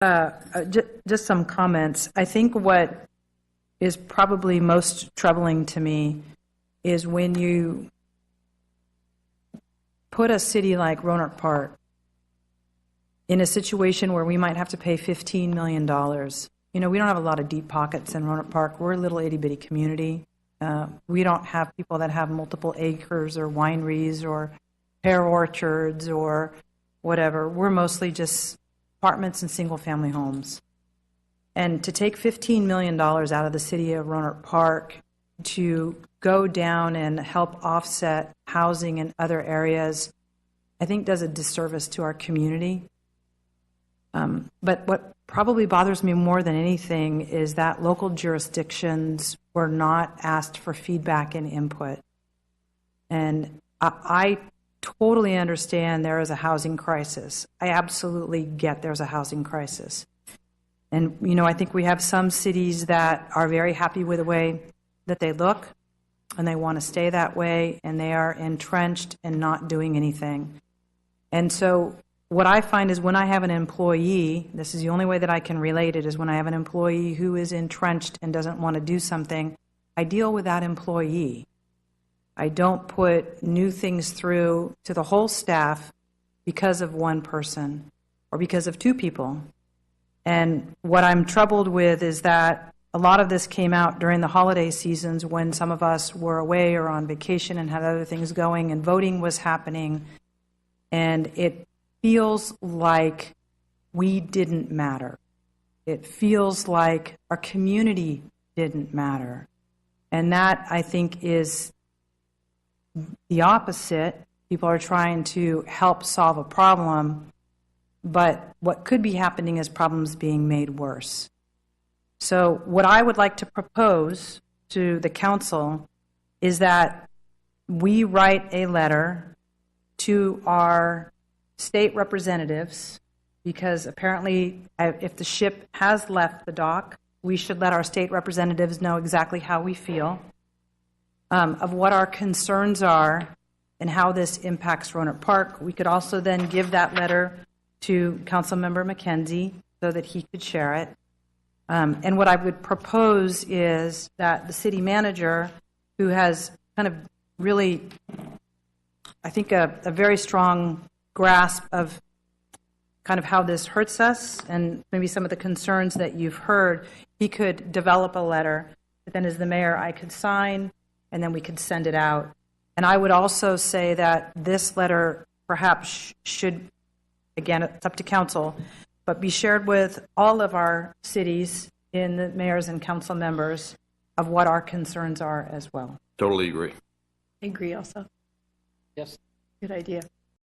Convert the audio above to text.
Just some comments. I think what is probably most troubling to me is when you put a city like Rohnert Park in a situation where we might have to pay $15 million. You know, we don't have a lot of deep pockets in Rohnert Park. We're a little itty-bitty community. We don't have people that have multiple acres or wineries or pear orchards or whatever. We're mostly just apartments and single-family homes. And to take $15 million out of the city of Rohnert Park to go down and help offset housing in other areas, I think does a disservice to our community. But what probably bothers me more than anything is that local jurisdictions were not asked for feedback and input. And I totally understand there is a housing crisis. I absolutely get there's a housing crisis. And, you know, I think we have some cities that are very happy with the way that they look, and they want to stay that way, and they are entrenched and not doing anything. And so what I find is when I have an employee, this is the only way that I can relate it, is when I have an employee who is entrenched and doesn't want to do something, I deal with that employee. I don't put new things through to the whole staff because of one person or because of two people. And what I'm troubled with is that a lot of this came out during the holiday seasons when some of us were away or on vacation and had other things going, and voting was happening. And it feels like we didn't matter. It feels like our community didn't matter. And that, I think, is the opposite. People are trying to help solve a problem, but what could be happening is problems being made worse. So what I would like to propose to the council is that we write a letter to our state representatives, because apparently if the ship has left the dock, we should let our state representatives know exactly how we feel, of what our concerns are and how this impacts Rohnert Park. We could also then give that letter to Councilmember McKenzie so that he could share it. And what I would propose is that the city manager, who has kind of really, I think, a very strong grasp of kind of how this hurts us and maybe some of the concerns that you've heard, he could develop a letter that then as the mayor I could sign, and then we could send it out. And I would also say that this letter perhaps should, again, it's up to council, but be shared with all of our cities in the mayors and council members of what our concerns are as well. Totally agree. I agree also. Yes. Good idea.